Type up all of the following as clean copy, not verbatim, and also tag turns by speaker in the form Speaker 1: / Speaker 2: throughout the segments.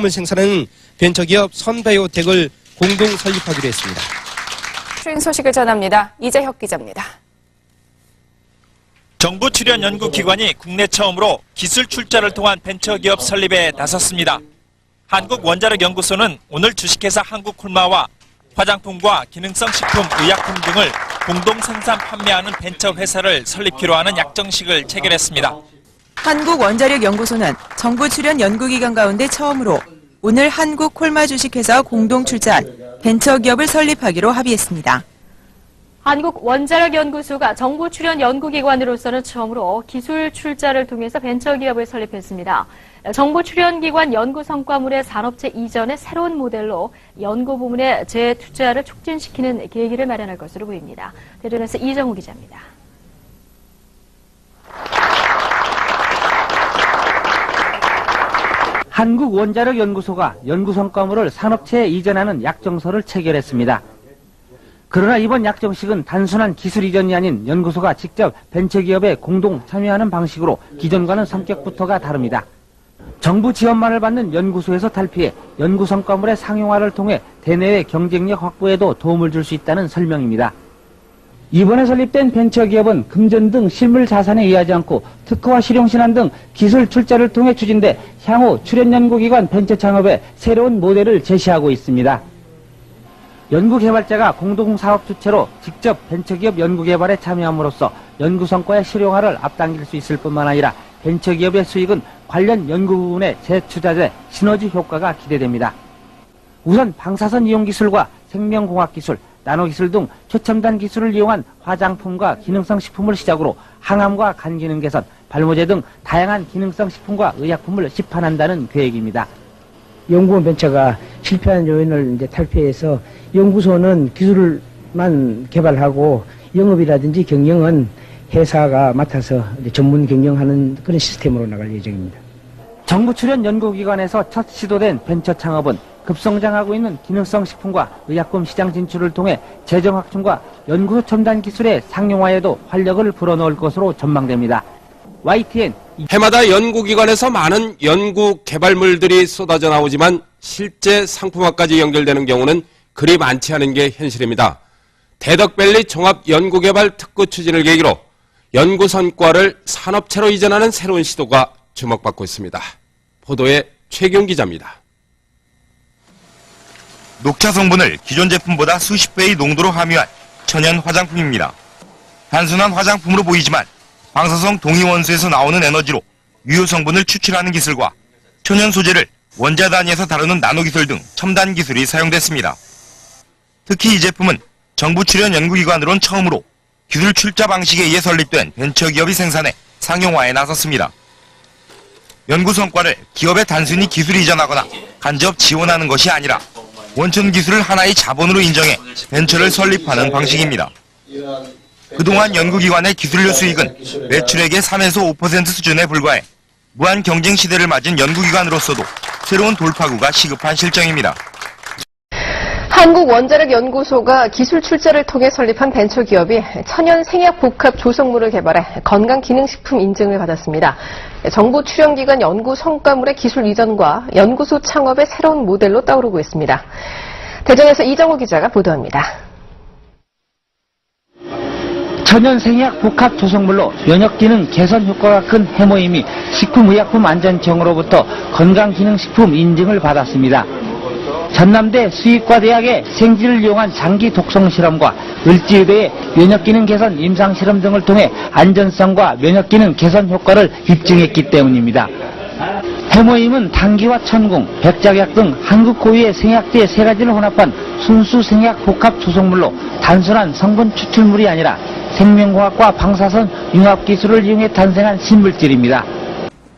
Speaker 1: 의약품을 생산하는 벤처기업 선바이오텍을 공동 설립하기로 했습니다.
Speaker 2: 추인 소식을 전합니다. 이재혁 기자입니다.
Speaker 3: 정부 출연 연구기관이 국내 처음으로 기술 출자를 통한 벤처기업 설립에 나섰습니다. 한국원자력연구소는 오늘 주식회사 한국콜마와 화장품과 기능성 식품, 의약품 등을 공동 생산 판매하는 벤처 회사를 설립키로 하는 약정식을 체결했습니다.
Speaker 4: 한국원자력연구소는 정부 출연 연구기관 가운데 처음으로 오늘 한국콜마 주식회사와 공동 출자한 벤처기업을 설립하기로 합의했습니다.
Speaker 5: 한국원자력연구소가 정부 출연 연구기관으로서는 처음으로 기술 출자를 통해서 벤처기업을 설립했습니다. 정부 출연기관 연구 성과물의 산업체 이전의 새로운 모델로 연구 부문의 재투자를 촉진시키는 계기를 마련할 것으로 보입니다. 대전에서 이정우 기자입니다.
Speaker 6: 한국원자력연구소가 연구 성과물을 산업체에 이전하는 약정서를 체결했습니다. 그러나 이번 약정식은 단순한 기술 이전이 아닌 연구소가 직접 벤처기업에 공동 참여하는 방식으로 기존과는 성격부터가 다릅니다. 정부 지원만을 받는 연구소에서 탈피해 연구 성과물의 상용화를 통해 대내외 경쟁력 확보에도 도움을 줄 수 있다는 설명입니다. 이번에 설립된 벤처기업은 금전 등 실물 자산에 의하지 않고 특허와 실용신안 등 기술 출자를 통해 추진돼 향후 출연연구기관 벤처 창업에 새로운 모델을 제시하고 있습니다. 연구개발자가 공동사업 주체로 직접 벤처기업 연구개발에 참여함으로써 연구성과의 실용화를 앞당길 수 있을 뿐만 아니라 벤처기업의 수익은 관련 연구 부분의 재투자재 시너지 효과가 기대됩니다. 우선 방사선 이용 기술과 생명공학 기술, 나노기술 등 최첨단 기술을 이용한 화장품과 기능성 식품을 시작으로 항암과 간 기능 개선, 발모제 등 다양한 기능성 식품과 의약품을 시판한다는 계획입니다.
Speaker 7: 연구원 벤처가 실패한 요인을 이제 탈피해서 연구소는 기술만 개발하고 영업이라든지 경영은 회사가 맡아서 전문 경영하는 그런 시스템으로 나갈 예정입니다.
Speaker 6: 정부 출연 연구기관에서 첫 시도된 벤처 창업은 급성장하고 있는 기능성 식품과 의약품 시장 진출을 통해 재정 확충과 연구소 첨단 기술의 상용화에도 활력을 불어넣을 것으로 전망됩니다. YTN
Speaker 1: 해마다 연구기관에서 많은 연구 개발물들이 쏟아져 나오지만 실제 상품화까지 연결되는 경우는 그리 많지 않은 게 현실입니다. 대덕밸리 종합연구개발 특구 추진을 계기로 연구 성과를 산업체로 이전하는 새로운 시도가 주목받고 있습니다. 보도에 최경 기자입니다.
Speaker 8: 녹차 성분을 기존 제품보다 수십 배의 농도로 함유한 천연 화장품입니다. 단순한 화장품으로 보이지만 방사성 동위원소에서 나오는 에너지로 유효 성분을 추출하는 기술과 천연 소재를 원자 단위에서 다루는 나노기술 등 첨단 기술이 사용됐습니다. 특히 이 제품은 정부 출연 연구기관으론 처음으로 기술 출자 방식에 의해 설립된 벤처기업이 생산해 상용화에 나섰습니다. 연구 성과를 기업에 단순히 기술 이전하거나 간접 지원하는 것이 아니라 원천 기술을 하나의 자본으로 인정해 벤처를 설립하는 방식입니다. 그동안 연구기관의 기술료 수익은 매출액의 3에서 5% 수준에 불과해 무한 경쟁 시대를 맞은 연구기관으로서도 새로운 돌파구가 시급한 실정입니다.
Speaker 9: 한국원자력연구소가 기술 출자를 통해 설립한 벤처기업이 천연 생약 복합 조성물을 개발해 건강기능식품 인증을 받았습니다. 정부 출연기관 연구 성과물의 기술 이전과 연구소 창업의 새로운 모델로 떠오르고 있습니다. 대전에서 이정우 기자가 보도합니다.
Speaker 6: 천연 생약 복합 조성물로 면역기능 개선 효과가 큰 해모임이 식품의약품안전청으로부터 건강기능식품 인증을 받았습니다. 전남대 수의과대학의 생지를 이용한 장기 독성 실험과 을지의대의 면역기능 개선 임상실험 등을 통해 안전성과 면역기능 개선 효과를 입증했기 때문입니다. 해모임은 당귀와 천궁, 백작약 등 한국 고유의 생약제 3가지를 혼합한 순수 생약 복합 조성물로 단순한 성분 추출물이 아니라 생명공학과 방사선 융합 기술을 이용해 탄생한 신물질입니다.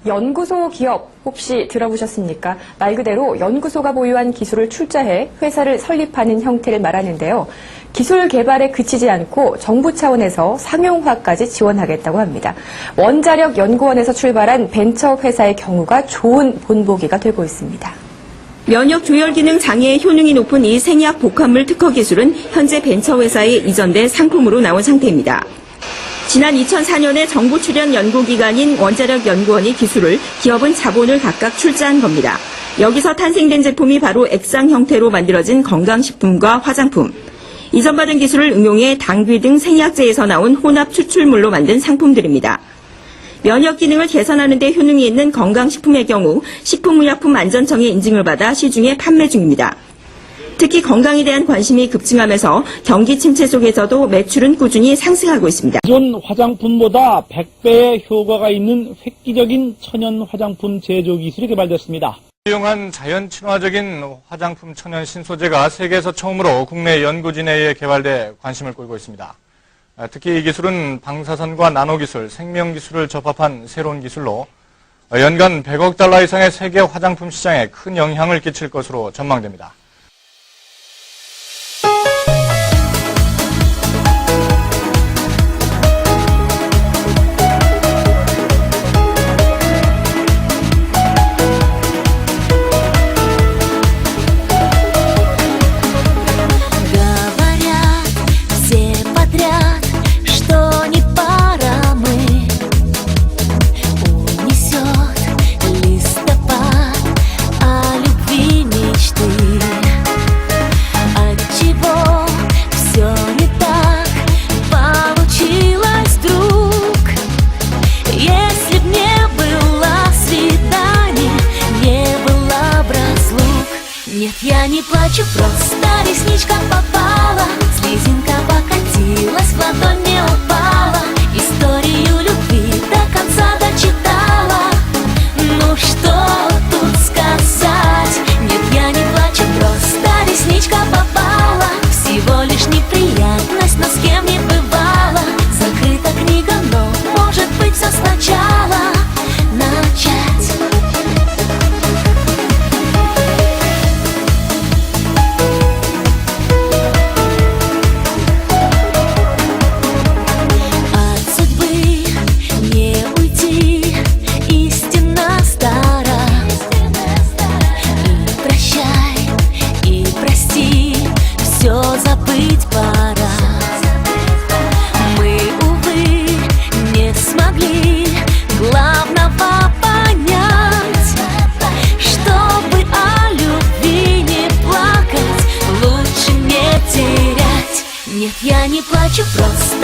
Speaker 2: 연구소 기업 혹시 들어보셨습니까? 말 그대로 연구소가 보유한 기술을 출자해 회사를 설립하는 형태를 말하는데요. 기술 개발에 그치지 않고 정부 차원에서 상용화까지 지원하겠다고 합니다. 원자력 연구원에서 출발한 벤처 회사의 경우가 좋은 본보기가 되고 있습니다.
Speaker 10: 면역 조혈 기능 장애의 효능이 높은 이 생약 복합물 특허 기술은 현재 벤처 회사에 이전된 상품으로 나온 상태입니다. 지난 2004년에 정부 출연 연구기관인 원자력 연구원이 기술을, 기업은 자본을 각각 출자한 겁니다. 여기서 탄생된 제품이 바로 액상 형태로 만들어진 건강식품과 화장품. 이전받은 기술을 응용해 당귀 등 생약재에서 나온 혼합 추출물로 만든 상품들입니다. 면역 기능을 개선하는 데 효능이 있는 건강식품의 경우 식품의약품안전청의 인증을 받아 시중에 판매 중입니다. 특히 건강에 대한 관심이 급증하면서 경기 침체 속에서도 매출은 꾸준히 상승하고 있습니다.
Speaker 11: 기존 화장품보다 100배의 효과가 있는 획기적인 천연 화장품 제조 기술이 개발됐습니다.
Speaker 12: 유용한 자연 친화적인 화장품 천연 신소재가 세계에서 처음으로 국내 연구진에 의해 개발돼 관심을 끌고 있습니다. 특히 이 기술은 방사선과 나노기술, 생명기술을 접합한 새로운 기술로 연간 100억 달러 이상의 세계 화장품 시장에 큰 영향을 끼칠 것으로 전망됩니다.
Speaker 13: Нет, я не плачу, просто ресничка попала. Слезинка покатилась, в ладонь не упала. Историю любви до конца дочитала. Ну что тут сказать? Нет, я не плачу, просто ресничка попала. Всего лишь неприятность, но с кем не бывало. Закрыта книга, но может быть все сначала начать. Все забыть пора. Мы, увы, не смогли главного понять. Чтобы о любви не плакать, лучше не терять. Нет, я не плачу, просто